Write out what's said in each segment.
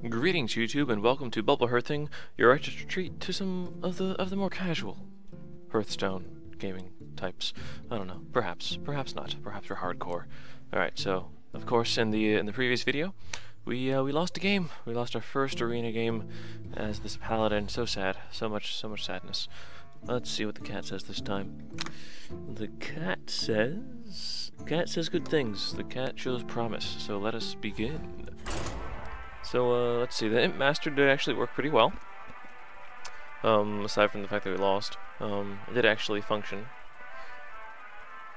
Greetings, YouTube, and welcome to Bubble Hearthing, your righteous retreat to some of the more casual Hearthstone gaming types. I don't know, perhaps not, perhaps we're hardcore. All right, so of course in the previous video, we lost a game. We lost our first arena game as this Paladin. So sad, so much sadness. Let's see what the cat says this time. The cat says good things. The cat shows promise. So let us begin. So let's see. The Imp Master did actually work pretty well. Aside from the fact that we lost, it did actually function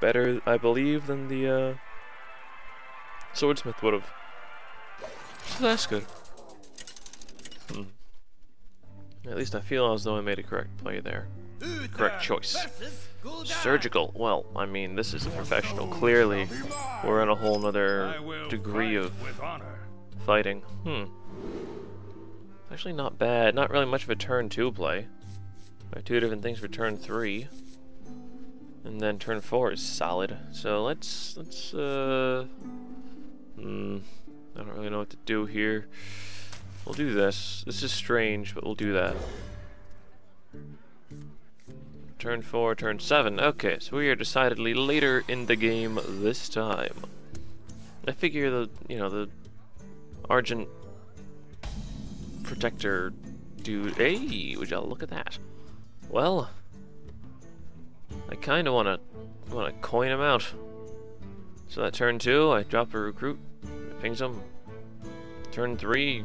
better, I believe, than the Swordsmith would have. So that's good. At least I feel as though I made a correct play there. Correct choice. Surgical. Well, I mean, this is a professional. Clearly, we're in a whole nother degree of fighting. Actually not bad. Not really much of a turn 2 play. Two different things for turn 3. And then turn 4 is solid. So let's I don't really know what to do here. We'll do this. This is strange, but we'll do that. Turn 4, turn 7. Okay, so we are decidedly later in the game this time. I figure the Argent Protector dude. Hey, would y'all look at that? Well, I kind of want to coin him out. So that turn 2, I drop a recruit, pings him. Turn 3,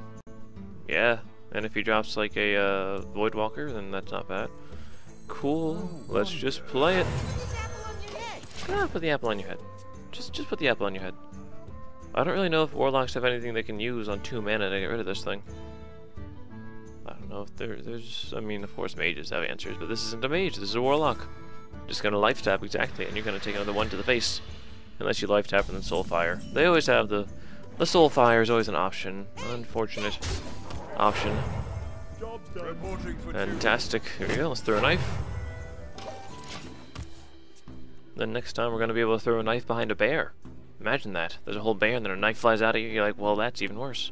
yeah. And if he drops like a Voidwalker, then that's not bad. Cool. Let's just play it. Ah, put the apple on your head. Just put the apple on your head. I don't really know if Warlocks have anything they can use on 2 mana to get rid of this thing. I don't know if there's... I mean, of course mages have answers, but this isn't a mage, this is a Warlock. Just gonna life tap, exactly, and you're gonna take another one to the face. Unless you life tap and then Soulfire. They always have the Soulfire is always an option. Unfortunate option. Fantastic. Here we go, let's throw a knife. Then next time we're gonna be able to throw a knife behind a bear. Imagine that. There's a whole bear and then a knife flies out of you. You're like, well, that's even worse.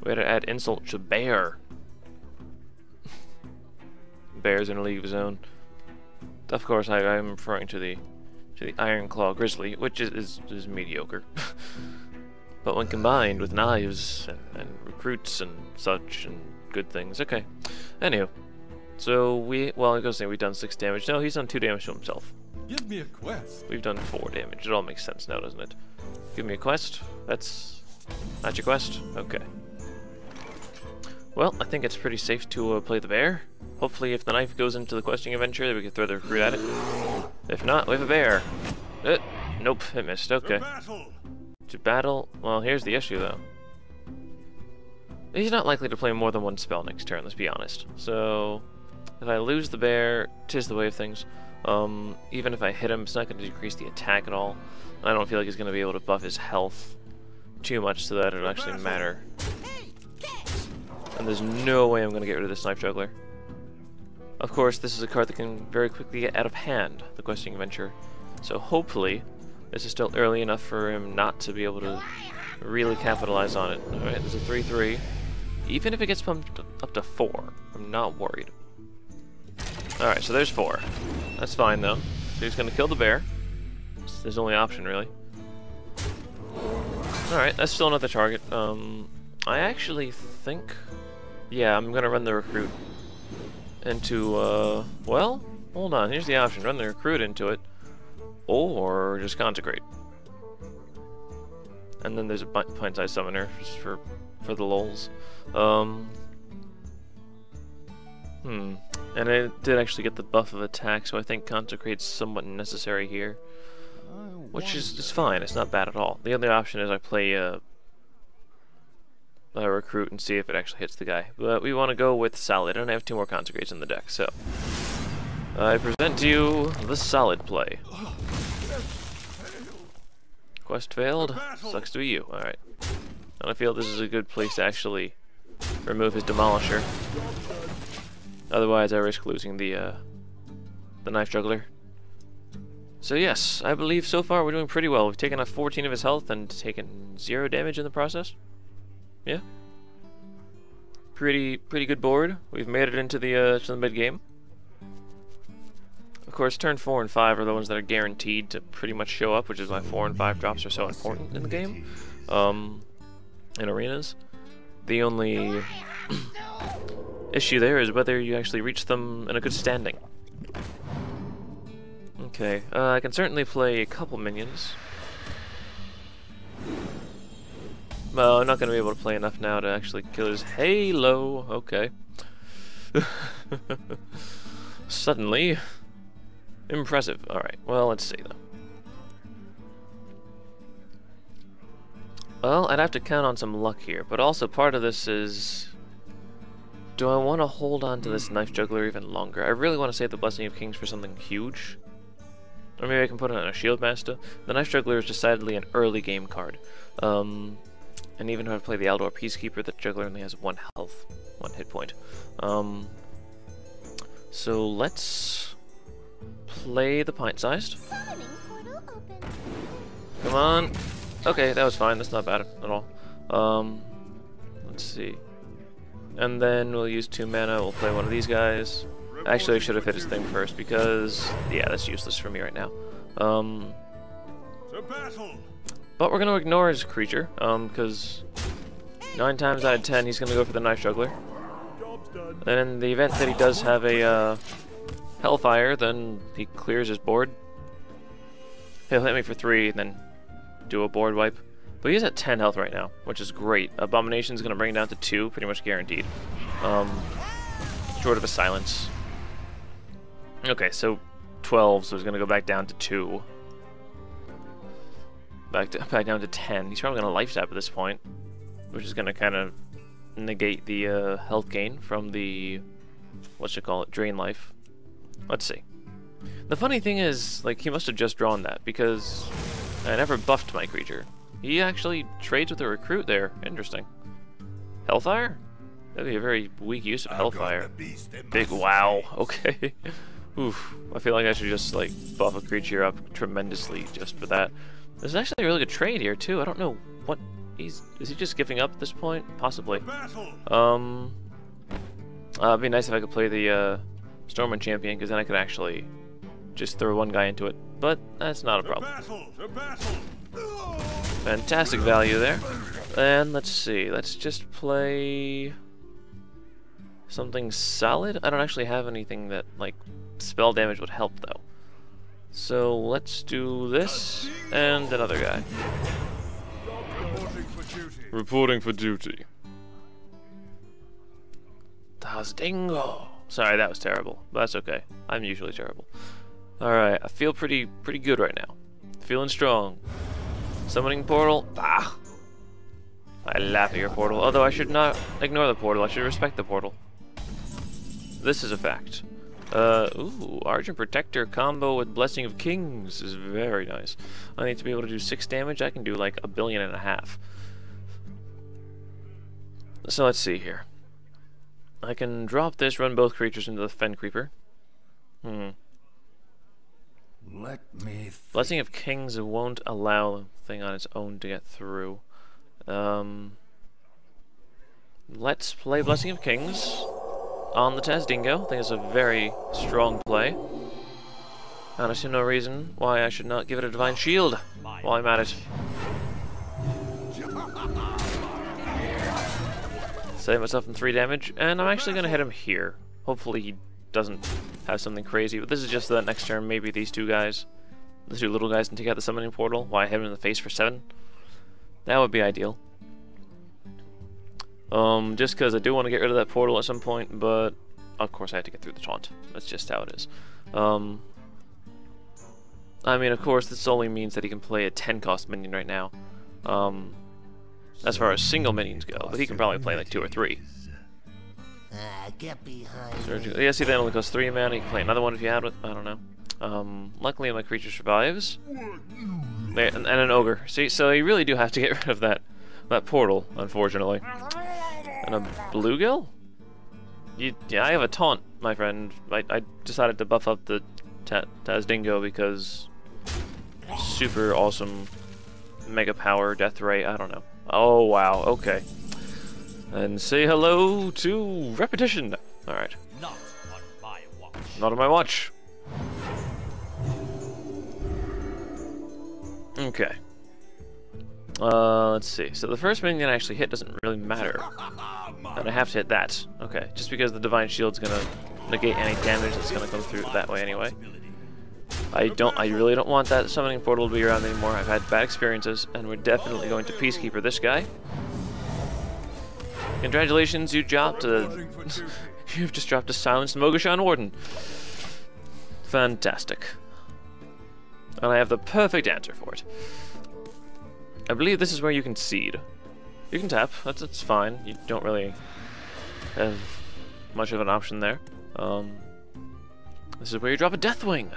We had to add insult to bear. Bear's in a league of his own. Of course, I'm referring to the Iron Claw Grizzly, which is mediocre. But when combined with knives and recruits and such and good things, okay. Anywho, so I was gonna say we've done 6 damage. No, he's done 2 damage to himself. Give me a quest. We've done 4 damage. It all makes sense now, doesn't it? Give me a quest. That's your quest? Okay. Well, I think it's pretty safe to play the bear. Hopefully if the knife goes into the questing adventure, we can throw the recruit at it. If not, we have a bear. Nope, it missed. Okay. To battle? Well, here's the issue, though. He's not likely to play more than 1 spell next turn, let's be honest. So, if I lose the bear, 'tis the way of things. Even if I hit him, it's not going to decrease the attack at all. I don't feel like he's going to be able to buff his health too much so that it'll actually matter. And there's no way I'm going to get rid of this Knife Juggler. Of course, this is a card that can very quickly get out of hand, the Questing Adventure. So hopefully, this is still early enough for him not to be able to really capitalize on it. Alright, there's a 3-3. Even if it gets pumped up to 4, I'm not worried. Alright, so there's 4. That's fine though. So he's gonna kill the bear. It's his only option, really. Alright, that's still another target. I actually think... yeah, I'm gonna run the recruit into, well, hold on, here's the option. Run the recruit into it, or just consecrate. And then there's a pint-sized summoner, just for the lulz. And it did actually get the buff of attack, so I think consecrate's somewhat necessary here. Which is fine, it's not bad at all. The other option is I play a recruit and see if it actually hits the guy. But we want to go with solid, and I have 2 more consecrates in the deck, so I present to you the solid play. Quest failed? Sucks to be you. Alright. And I feel this is a good place to actually remove his Demolisher. Otherwise I risk losing the Knife Juggler. So yes, I believe so far we're doing pretty well. We've taken off 14 of his health and taken 0 damage in the process. Yeah? pretty good board. We've made it into the mid game. Of course, turn 4 and 5 are the ones that are guaranteed to pretty much show up, which is why 4 and 5 drops are so important in the game, in arenas. The only issue there is whether you actually reach them in a good standing. Okay, I can certainly play a couple minions. Well, I'm not going to be able to play enough now to actually kill his Halo. Okay. Suddenly. Impressive. Alright, well, let's see, though. Well, I'd have to count on some luck here, but also part of this is... do I want to hold on to this Knife Juggler even longer? I really want to save the Blessing of Kings for something huge. Or maybe I can put it on a Shield Master. The Knife Juggler is decidedly an early game card. And even if I play the Aldor Peacekeeper, the Juggler only has 1 health, 1 hit point. So let's play the Pint-Sized. Come on. Okay, that was fine. That's not bad at all. Let's see. And then we'll use 2 mana. We'll play one of these guys. Actually, I should have hit his thing first because, yeah, that's useless for me right now. But we're going to ignore his creature, because 9 times out of 10 he's going to go for the Knife Juggler. And in the event that he does have a Hellfire, then he clears his board. He'll hit me for 3 and then do a board wipe. But he's at 10 health right now, which is great. Abomination's going to bring it down to 2, pretty much guaranteed. Short of a Silence. Okay, so 12, so he's going to go back down to 2. Back down to 10. He's probably going to Life Sap at this point, which is going to kind of negate the health gain from the, Drain Life. Let's see. The funny thing is, like, he must have just drawn that, because I never buffed my creature. He actually trades with a recruit there. Interesting. Hellfire? That'd be a very weak use of Hellfire. Big wow. Okay. Oof. I feel like I should just, like, buff a creature up tremendously just for that. There's actually a really good trade here, too. I don't know what is he just giving up at this point? Possibly. It'd be nice if I could play the Stormwind Champion, because then I could actually just throw one guy into it. But that's not a problem. Fantastic value there. And let's see. Let's just play something solid. I don't actually have anything that, like, spell damage would help, though. So let's do this and another guy. Reporting for duty. Das Dingo. Sorry, that was terrible. But that's okay. I'm usually terrible. Alright, I feel pretty good right now. Feeling strong. Summoning portal. Ah. I laugh at your portal. Although I should not ignore the portal. I should respect the portal. This is a fact. Ooh, Argent Protector combo with Blessing of Kings is very nice. I need to be able to do 6 damage. I can do like 1.5 billion. So let's see here. I can drop this, run both creatures into the Fen Creeper. Let me think. Blessing of Kings won't allow the thing on its own to get through. Let's play Blessing of Kings on the Tazdingo. I think it's a very strong play. And I see no reason why I should not give it a Divine Shield while I'm at it. Save myself in 3 damage, and I'm actually going to hit him here. Hopefully he doesn't have something crazy, but this is just the next turn. Maybe these 2 guys, the 2 little guys, can take out the Summoning Portal while I hit him in the face for 7. That would be ideal. Just because I do want to get rid of that portal at some point, but of course I have to get through the taunt. That's just how it is. I mean, of course, this only means that he can play a 10-cost minion right now. As far as single minions go, but he can probably play like 2 or 3. Get behind Yeah, see, that only costs 3 mana. You can play another one if you had it. I don't know. Luckily, my creature survives. And an ogre. See, so you really do have to get rid of that portal, unfortunately. And a bluegill? Yeah, I have a taunt, my friend. I decided to buff up the Tazdingo because super awesome mega power, death ray, I don't know. Oh, wow, okay. And say hello to repetition. Alright. Not on my watch. Not on my watch. Okay. Let's see. So the first minion I actually hit doesn't really matter. And I have to hit that. Okay. Just because the Divine Shield's gonna negate any damage that's gonna come through that way anyway. I really don't want that summoning portal to be around anymore. I've had bad experiences, and we're definitely going to Peacekeeper this guy. Congratulations, you dropped a... You've just dropped a silenced Mogashan Warden. Fantastic. And I have the perfect answer for it. I believe this is where you can seed. You can tap, that's fine. You don't really have much of an option there. This is where you drop a Deathwing,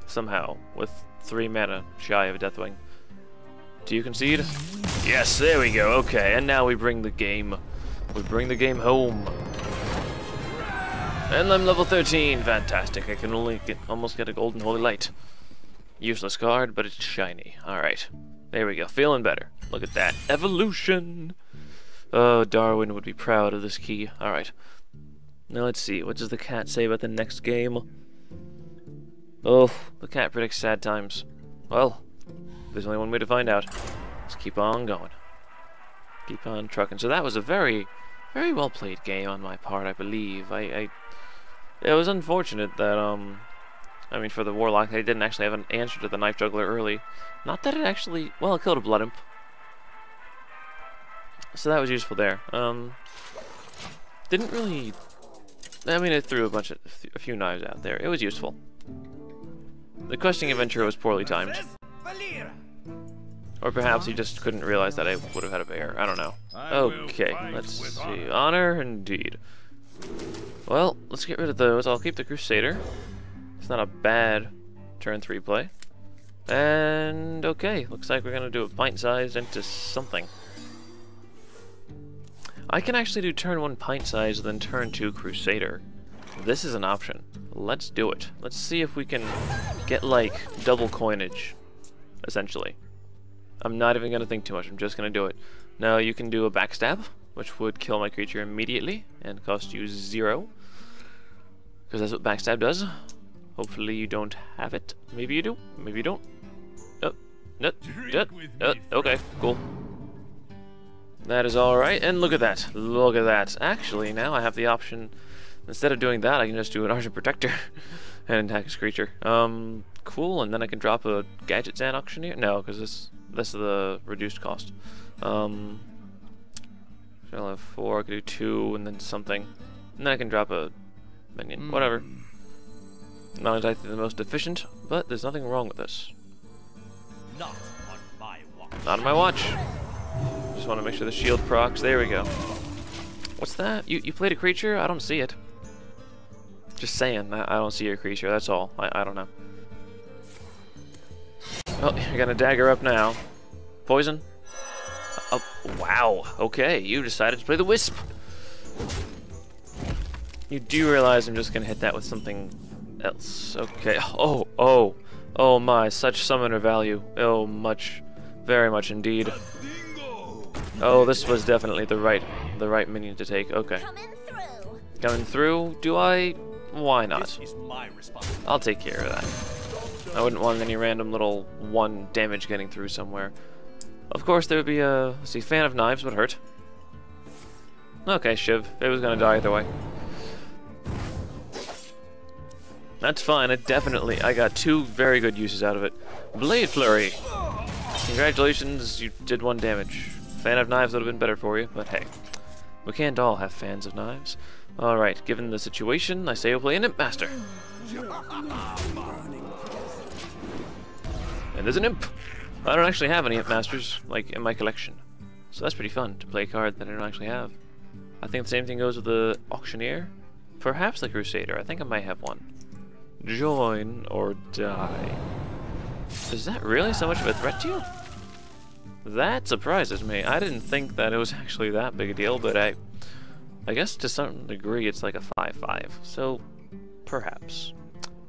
somehow, with 3 mana shy of a Deathwing. Do you concede? Yes, there we go, okay, and now we bring the game. We bring the game home. And I'm level 13, fantastic. I can only almost get a Golden Holy Light. Useless card, but it's shiny. Alright, there we go, feeling better. Look at that, evolution! Oh, Darwin would be proud of this key. Alright, now let's see, what does the cat say about the next game? Oh, the cat predicts sad times. Well, there's only one way to find out. Let's keep on going. Keep on trucking. So that was a very, very well played game on my part, I believe. It was unfortunate that, I mean, for the Warlock, I didn't actually have an answer to the Knife Juggler early. Not that it actually, well, it killed a Blood Imp. So that was useful there. Didn't really, I mean, it threw a few knives out there. It was useful. The questing adventure was poorly timed. Or perhaps he just couldn't realize that I would have had a bear. I don't know. Okay, let's see. Honor, indeed. Well, let's get rid of those. I'll keep the Crusader. It's not a bad turn 3 play. And, okay, looks like we're going to do a pint-sized into something. I can actually do turn 1 pint-sized, then turn 2 Crusader. This is an option. Let's do it. Let's see if we can get, like, double coinage, essentially. I'm not even going to think too much. I'm just going to do it. Now, you can do a backstab, which would kill my creature immediately and cost you 0. Because that's what backstab does. Hopefully you don't have it. Maybe you do. Maybe you don't. Oh, no, okay, cool. That is alright. And look at that. Look at that. Actually, now I have the option... Instead of doing that, I can just do an Argent Protector and attack his creature. Cool, and then I can drop a Gadget Zan Auctioneer? No, because this is the reduced cost. So I'll have 4, I could do 2, and then something. And then I can drop a minion. Whatever. Not exactly the most efficient, but there's nothing wrong with this. Not on my watch. Not on my watch. Just want to make sure the shield procs. There we go. What's that? You played a creature? I don't see it. Just saying, I don't see your creature, that's all. I don't know. Oh, you're gonna dagger up now. Poison? Oh, wow, okay, you decided to play the Wisp. You do realize I'm just gonna hit that with something else. Okay, oh my, such summoner value. Oh, much, very much indeed. Oh, this was definitely the right minion to take, okay. Coming through, do I? Why not? I'll take care of that. I wouldn't want any random little 1 damage getting through somewhere. Of course, there would be a... Let's see, Fan of Knives would hurt. Okay, Shiv. It was gonna die either way. That's fine. I got 2 very good uses out of it. Blade Flurry! Congratulations, you did 1 damage. Fan of Knives would have been better for you, but hey. We can't all have fans of knives. Alright, given the situation, I say we'll play an Imp Master. And there's an Imp! I don't actually have any Imp Masters, like, in my collection. So that's pretty fun, to play a card that I don't actually have. I think the same thing goes with the Auctioneer. Perhaps the Crusader, I think I might have one. Join or die. Is that really so much of a threat to you? That surprises me. I didn't think that it was actually that big a deal, but I guess to some degree it's like a 5/5. So, perhaps.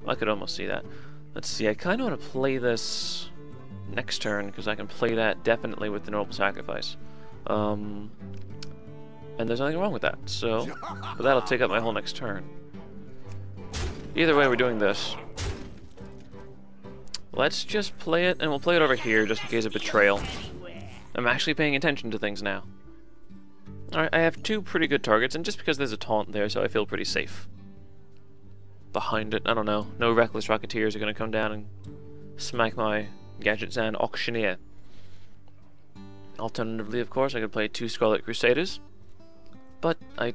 I could almost see that. Let's see, I kind of want to play this next turn, because I can play that definitely with the Noble Sacrifice. and there's nothing wrong with that. So, but that'll take up my whole next turn. Either way, we're doing this. Let's just play it, and we'll play it over here just in case of betrayal. I'm actually paying attention to things now. Alright, I have 2 pretty good targets, and just because there's a taunt there, so I feel pretty safe. Behind it, I don't know. No reckless rocketeers are going to come down and smack my gadgets and auctioneer. Alternatively, of course, I could play 2 Scarlet Crusaders, but I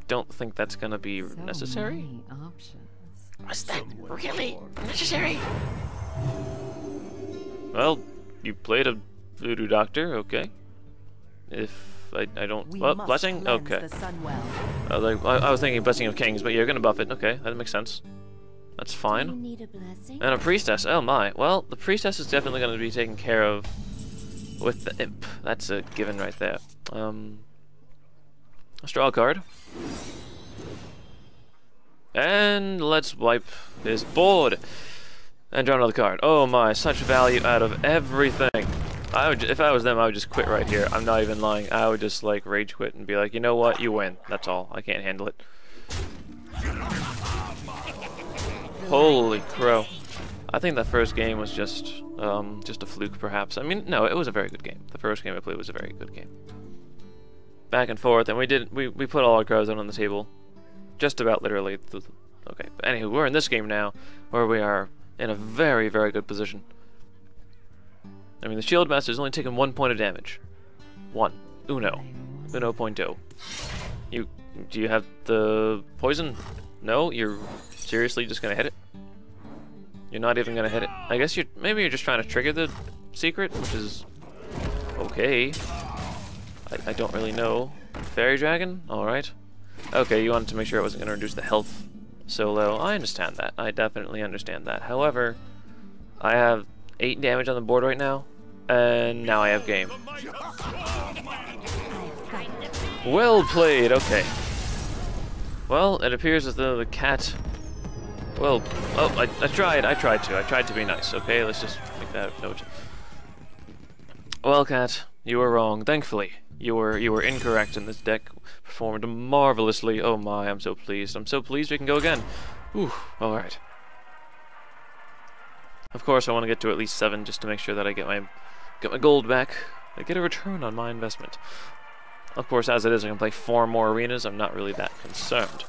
don't think that's going to be necessary. Was that really necessary? Well, you played a voodoo doctor, okay. If I don't... Well, blessing? Okay. I was thinking Blessing of Kings, but you're gonna buff it. Okay, that makes sense. That's fine. And a priestess. Oh my. Well, the priestess is definitely gonna be taken care of with the imp. That's a given right there. Let's draw a card. And let's wipe his board. And draw another card. Oh my, such value out of everything. If I was them, I would just quit right here. I'm not even lying. I would just like rage quit and be like, you know what, you win. That's all. I can't handle it. Holy crow. I think that first game was just a fluke, perhaps. I mean, no, it was a very good game. The first game I played was a very good game. Back and forth, and we put all our cards out on the table. Just about literally. Okay, but anywho, we're in this game now, where we are in a very, very good position. I mean, the Shield Master's only taken 1 point of damage. 1. Uno punto. Do you have the poison? No? You're seriously just gonna hit it? You're not even gonna hit it? I guess maybe you're just trying to trigger the secret, which is okay. I don't really know. Fairy Dragon? Alright. Okay, you wanted to make sure it wasn't gonna reduce the health so low. I understand that. I definitely understand that. However, I have 8 damage on the board right now, and now I have game. Well played, okay. Well, it appears as though the cat... Well, oh, I tried to be nice, okay? Let's just make that a note. Well, cat, you were wrong. Thankfully, you were incorrect, and this deck performed marvelously. Oh my, I'm so pleased. I'm so pleased we can go again. Ooh, alright. Of course, I want to get to at least 7 just to make sure that I get my gold back. I get a return on my investment. Of course, as it is, I can play 4 more arenas. I'm not really that concerned.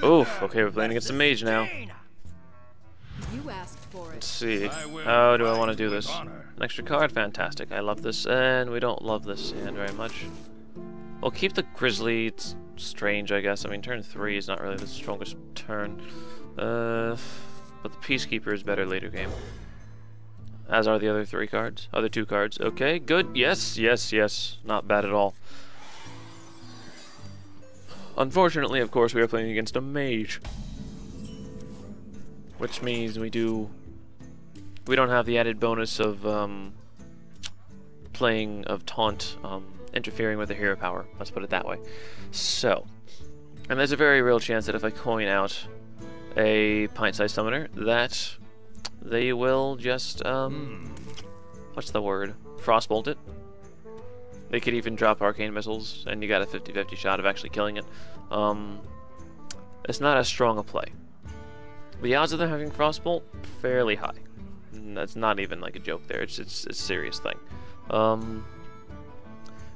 Oof, okay, we're playing against the mage now. Let's see. How do I want to do this? An extra card? Fantastic. I love this, and we don't love this hand very much. We'll keep the Grizzly. It's strange, I guess. I mean, turn 3 is not really the strongest turn. But the Peacekeeper is better later game. As are the other 2 cards. Okay, good. Yes, yes, yes. Not bad at all. Unfortunately, of course, we are playing against a mage. Which means we don't have the added bonus of playing of taunt, interfering with the hero power. Let's put it that way. So, and there's a very real chance that if I coin out a pint-sized summoner, that they will just what's the word? Frostbolt it. They could even drop arcane missiles, and you got a 50-50 shot of actually killing it. It's not as strong a play. The odds of them having Frostbolt, fairly high. And that's not even like a joke there, it's a serious thing. And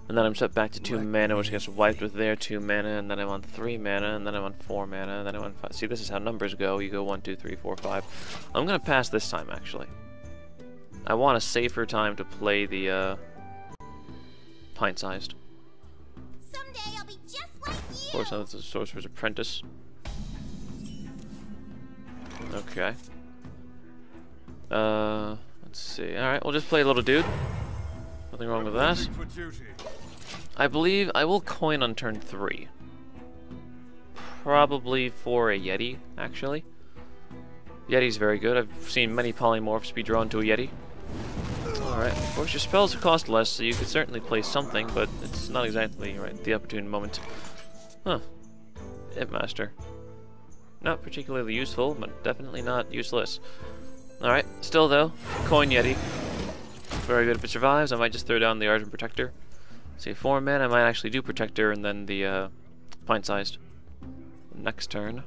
then I'm set back to 2 mana, which gets wiped with their 2 mana, and then I'm on 3 mana, and then I'm on 4 mana, and then I'm on 5. See, this is how numbers go. You go 1, 2, 3, 4, 5. I'm gonna pass this time, actually. I want a safer time to play the, pint-sized. Someday I'll be just like you. Of course, that's the Sorcerer's Apprentice. Okay. Let's see. Alright, we'll just play a little dude. Nothing wrong with that. I believe I will coin on turn 3. Probably for a Yeti, actually. Yeti's very good. I've seen many polymorphs be drawn to a Yeti. Alright, of course your spells cost less, so you could certainly play something, but it's not exactly the opportune moment. Huh. Imp Master. Not particularly useful, but definitely not useless. Alright, still though, coin Yeti. Very good if it survives. I might just throw down the Argent Protector. Say 4 mana, I might actually do Protector and then the pint-sized. Next turn.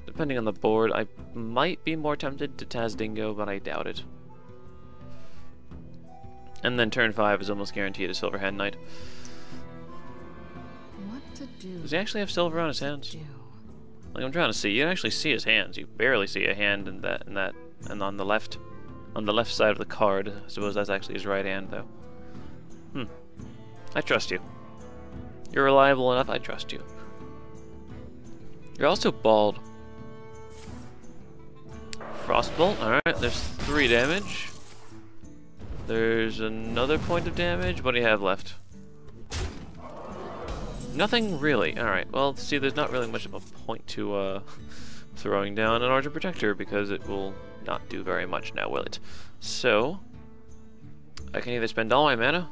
Depending on the board, I might be more tempted to Taz Dingo, but I doubt it. And then turn 5 is almost guaranteed a Silverhand Knight. What to do? Does he actually have silver on his hands? Like, I'm trying to see. You can actually see his hands. You barely see a hand in that, and on the left side of the card. I suppose that's actually his right hand, though. I trust you. You're reliable enough. I trust you. You're also bald. Frostbolt. All right. There's 3 damage. There's another point of damage. What do you have left? Nothing really. Alright, well, see, there's not really much of a point to throwing down an Argent Protector because it will not do very much now, will it? So, I can either spend all my mana,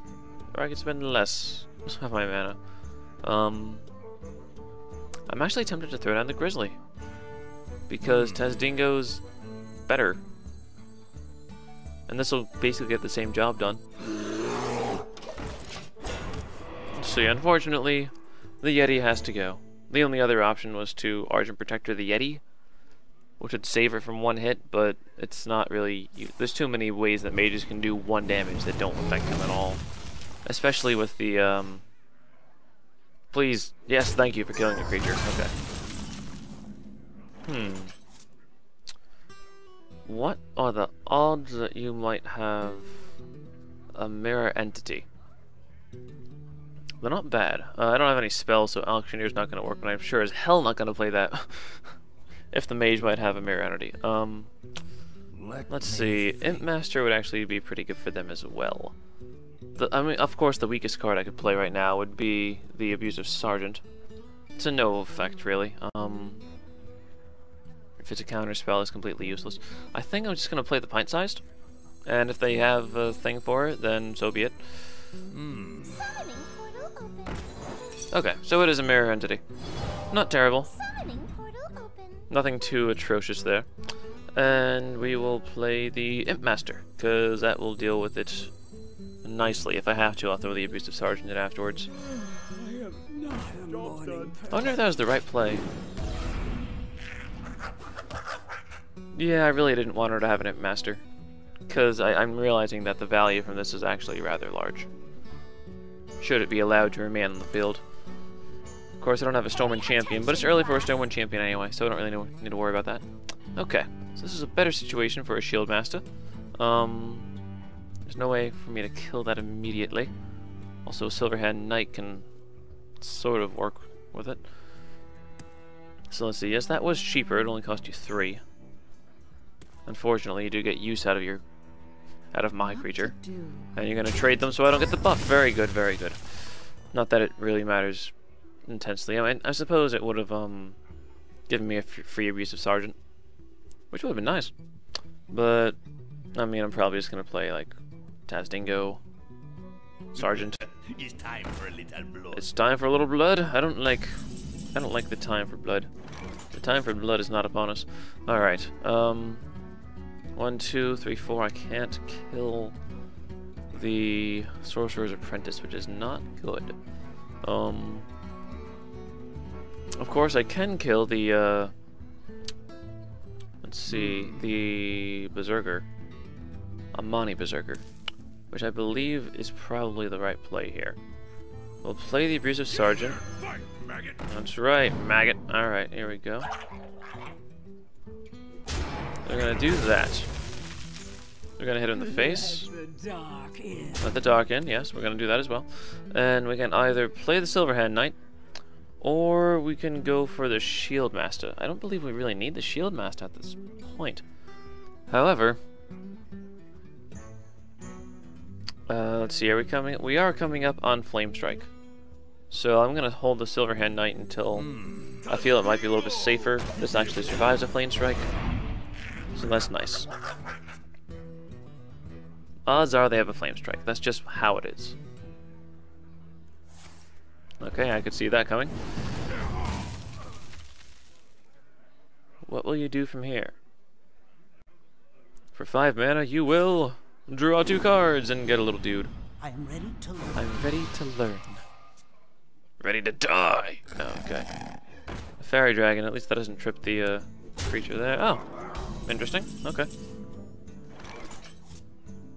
or I can spend less of my mana. I'm actually tempted to throw down the Grizzly, because Taz Dingo's better. And this will basically get the same job done. So yeah, unfortunately, the Yeti has to go. The only other option was to Argent Protector the Yeti, which would save it from 1 hit, but it's not really... There's too many ways that mages can do 1 damage that don't affect him at all. Especially with the, Please, yes, thank you for killing the creature. Okay. What are the odds that you might have a mirror entity? They're not bad. I don't have any spells, so Electioneer's not going to work, but I'm sure as hell not going to play that. If the mage might have a mirror entity. Let's see. Imp Master would actually be pretty good for them as well. I mean, of course, the weakest card I could play right now would be the Abusive Sergeant. It's a no effect, really. If it's a counter spell, it's completely useless. I think I'm just going to play the pint-sized. And if they have a thing for it, then so be it. Summoning portal open. Okay, so it is a mirror entity. Not terrible. Summoning portal open. Nothing too atrocious there. And we will play the Imp Master, because that will deal with it nicely. If I have to, I'll throw the Abusive Sergeant in afterwards. I wonder if that was the right play. Yeah, I really didn't want her to have an Imp Master, because I'm realizing that the value from this is actually rather large. Should it be allowed to remain on the field. Of course, I don't have a Stormwind Champion, but it's early for a Stormwind Champion anyway, so I don't really need to worry about that. Okay, so this is a better situation for a Shield Master. There's no way for me to kill that immediately. Also, Silverhand Knight can sort of work with it. So let's see, yes, that was cheaper, it only cost you 3. Unfortunately, you do get use out of my creature. And you're going to trade them so I don't get the buff. Very good, very good. Not that it really matters intensely. I mean, I suppose it would have given me a free Abusive Sergeant, which would have been nice. But, I mean, I'm probably just going to play, like, Taz Dingo, Sergeant. It's time for a little blood. It's time for a little blood. I don't like the time for blood. The time for blood is not upon us. Alright, 1, 2, 3, 4. I can't kill the Sorcerer's Apprentice, which is not good. Of course, I can kill the, let's see, the Berserker. Amani Berserker, which I believe is probably the right play here. We'll play the Abusive Sergeant. That's right, maggot. Alright, here we go. We're gonna do that. We're gonna hit him in the face. Let the dark in, yes, we're gonna do that as well. And we can either play the Silverhand Knight, or we can go for the Shield Master. I don't believe we really need the Shield Master at this point. However, let's see, are we coming? We are coming up on Flame Strike. So I'm gonna hold the Silverhand Knight until I feel it might be a little bit safer. This actually survives a Flame Strike. So that's nice. Odds are they have a Flame Strike. That's just how it is. Okay, I could see that coming. What will you do from here? For 5 mana, you will Draw 2 cards and get a little dude. I am ready to learn. I'm ready to learn. Ready to die. Okay. A fairy dragon. At least that doesn't trip the creature there. Oh, interesting. Okay.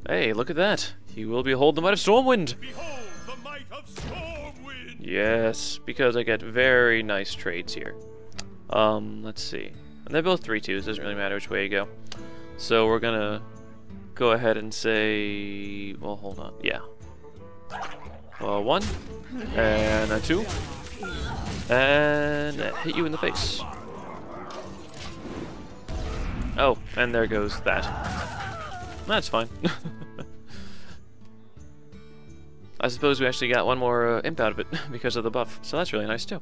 Hey, look at that. He will behold the might of Stormwind. Behold the might of Stormwind. Yes, because I get very nice trades here. Let's see. And they're both 3/2s. Doesn't really matter which way you go. So we're gonna go ahead and say, well, hold on. Yeah. 1 and a 2 and hit you in the face. Oh, and there goes that. That's fine. I suppose we actually got one more imp out of it because of the buff, so that's really nice too.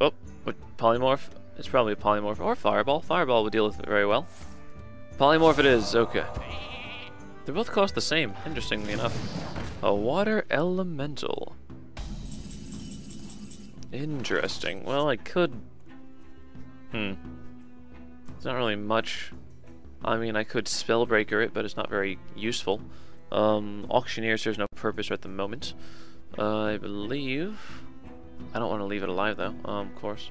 Oh, what, polymorph? It's probably a polymorph or fireball. Fireball would deal with it very well. Polymorph it is, okay. They both cost the same, interestingly enough. A water elemental. Interesting. Well, I could... It's not really much. I mean, I could Spellbreaker it, but it's not very useful. Auctioneer serves no purpose at the moment. I believe... I don't want to leave it alive, though, of course.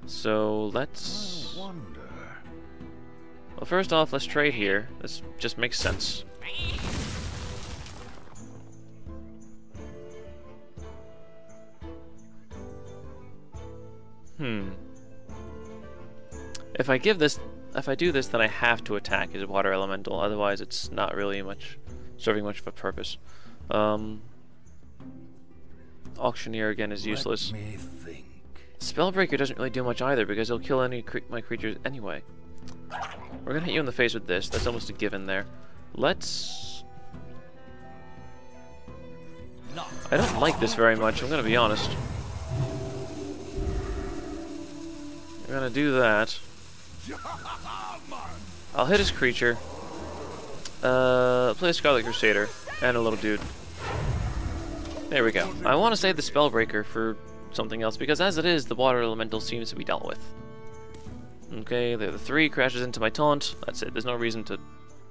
So, let's... Well, first off, let's trade here. This just makes sense. If I do this, then I have to attack his water elemental. Otherwise, it's not really serving much of a purpose. Auctioneer again is useless. Let me think. Spellbreaker doesn't really do much either because he'll kill any my creatures anyway. We're gonna hit you in the face with this. That's almost a given there. Let's... I don't like this very much, I'm gonna be honest. We're gonna do that. I'll hit his creature. Play a Scarlet Crusader and a little dude. There we go. I want to save the Spellbreaker for something else because as it is, the water elemental seems to be dealt with. Okay, the 3 crashes into my taunt. That's it. There's no reason to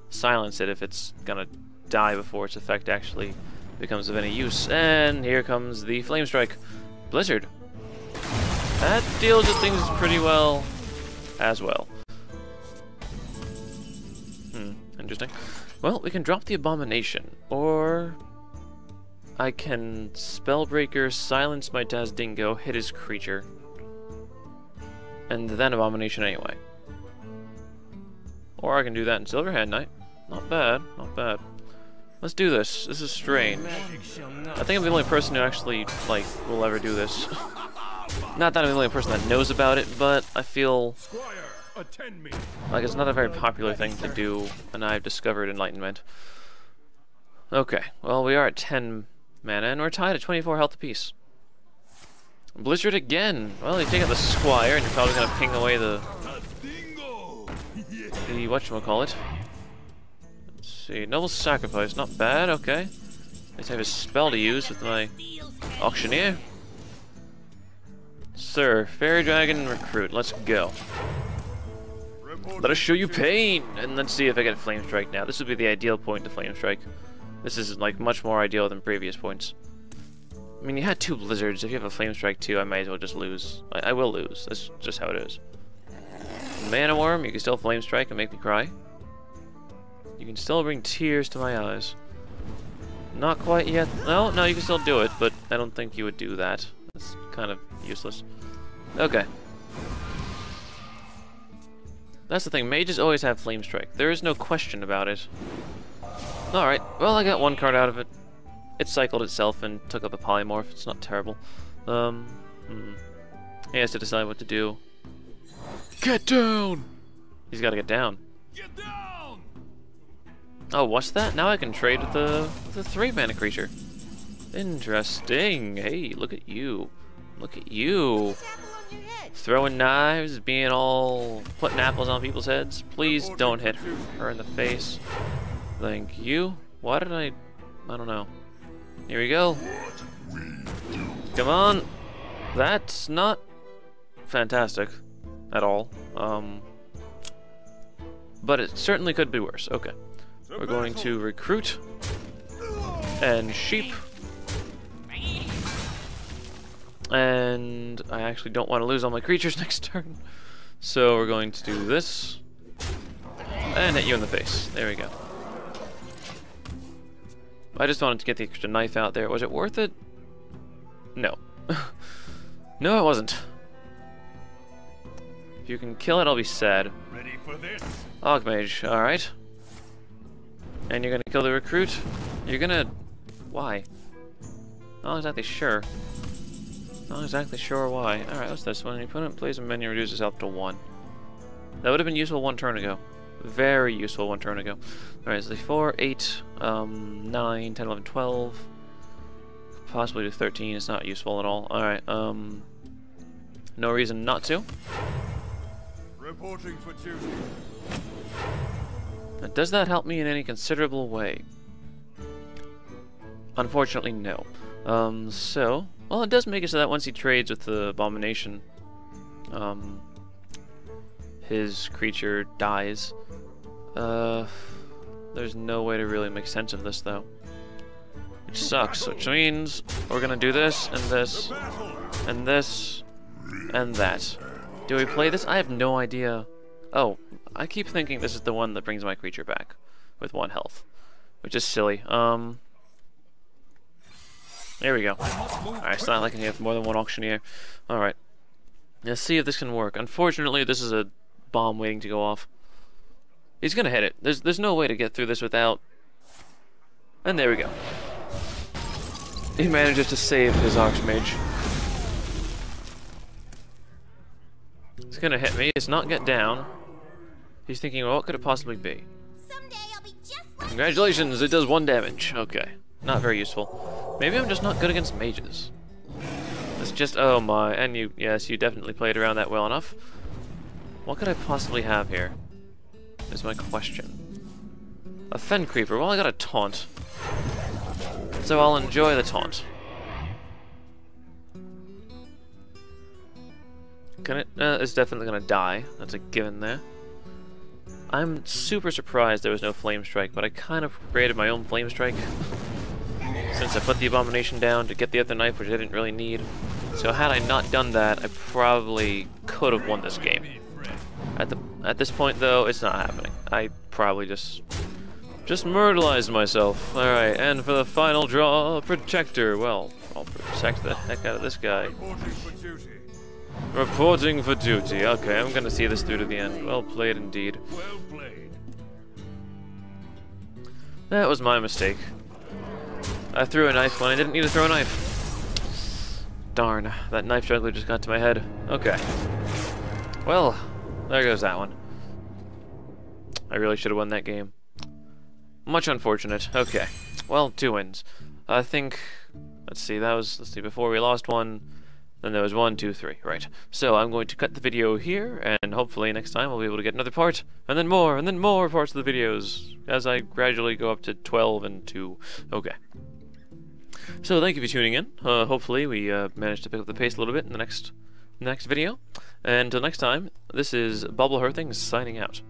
silence it if it's gonna die before its effect actually becomes of any use. And here comes the Flame Strike. Blizzard. That deals with things pretty well as well. Interesting. Well, we can drop the Abomination, or I can Spellbreaker, silence my Dazdingo, hit his creature, and then Abomination anyway. Or I can do that in Silverhand Knight. Not bad, not bad. Let's do this. This is strange. I think I'm the only person who actually, like, will ever do this. Not that I'm the only person that knows about it, but I feel like it's not a very popular thing to do, and I've discovered Enlightenment. Okay, well, we are at 10 mana, and we're tied at 24 health apiece. Blizzard again! Well, you take out the Squire, and you're probably going to ping away the whatchamacallit. Let's see, Noble Sacrifice, not bad, okay. At least I have a spell to use with my Auctioneer. Sir, Fairy Dragon Recruit, let's go. Let us show you pain! And let's see if I get Flame Strike now. This would be the ideal point to Flame Strike. This is like much more ideal than previous points. I mean, you had 2 Blizzards. If you have a Flame Strike too, I might as well just lose. I will lose. That's just how it is. Mana Worm, you can still Flame Strike and make me cry. You can still bring tears to my eyes. Not quite yet. No, you can still do it, but I don't think you would do that. That's kind of useless. Okay. That's the thing, mages always have Flame Strike. There is no question about it. Alright, well I got 1 card out of it. It cycled itself and took up a polymorph. It's not terrible. He has to decide what to do. Get down! He's gotta get down. Get down! Oh, what's that? Now I can trade with the 3 mana creature. Interesting. Hey, look at you. Look at you. Throwing knives, being all... putting apples on people's heads. Please don't hit her in the face. Thank you. Why did I don't know. Here we go. Come on. That's not fantastic at all. but it certainly could be worse. Okay. We're going to recruit and sheep. And I actually don't want to lose all my creatures next turn. So we're going to do this. And hit you in the face. There we go. I just wanted to get the extra knife out there. Was it worth it? No. No, it wasn't. If you can kill it, I'll be sad. Ready for this? Archmage, alright. And you're gonna kill the recruit? You're gonna... Why? Not exactly sure. Not exactly sure why. Alright, what's this? When an opponent plays a minion, reduces health to 1. That would have been useful one turn ago. Very useful one turn ago. Alright, so 4, 8, 9, 10, 11, 12. Possibly to 13. It's not useful at all. Alright, no reason not to. Reporting for duty. Now, does that help me in any considerable way? Unfortunately, no. Well, it does make it so that once he trades with the Abomination, his creature dies. There's no way to really make sense of this, though. Which sucks, which means we're gonna do this, and this, and this, and that. Do we play this? I have no idea. Oh, I keep thinking this is the one that brings my creature back with 1 health, which is silly. There we go. Alright, it's not like I have more than 1 auctioneer. Alright. Let's see if this can work. Unfortunately, this is a bomb waiting to go off. He's gonna hit it. There's no way to get through this without... And there we go. He manages to save his Archmage. It's gonna hit me. It's not get down. He's thinking, well, what could it possibly be? Someday I'll be just like Congratulations, it does 1 damage. Okay. Not very useful. Maybe I'm just not good against mages. It's just, oh my, and you, yes, you definitely played around that well enough. What could I possibly have here? Is my question. A Fen Creeper, well I got a taunt. So I'll enjoy the taunt. Can it, it's definitely gonna die, that's a given there. I'm super surprised there was no Flame Strike, but I kind of created my own Flame Strike. Since I put the Abomination down to get the other knife, which I didn't really need. So had I not done that, I probably could have won this game. At this point, though, it's not happening. I probably just myrtleized myself. Alright, and for the final draw, Protector. Well, I'll protect the heck out of this guy. Reporting for duty. Reporting for duty. Okay, I'm gonna see this through to the end. Well played indeed. Well played. That was my mistake. I threw a knife when I didn't need to throw a knife. Darn, that knife juggler just got to my head. Okay. Well, there goes that one. I really should have won that game. Much unfortunate. Okay. Well, 2 wins. I think... Let's see, before we lost 1, then there was 1, 2, 3. Right. So I'm going to cut the video here, and hopefully next time we'll be able to get another part, and then more parts of the videos, as I gradually go up to 12 and 2. Okay. So thank you for tuning in. Hopefully we managed to pick up the pace a little bit in the next video. And until next time, this is Bubble Hearthing signing out.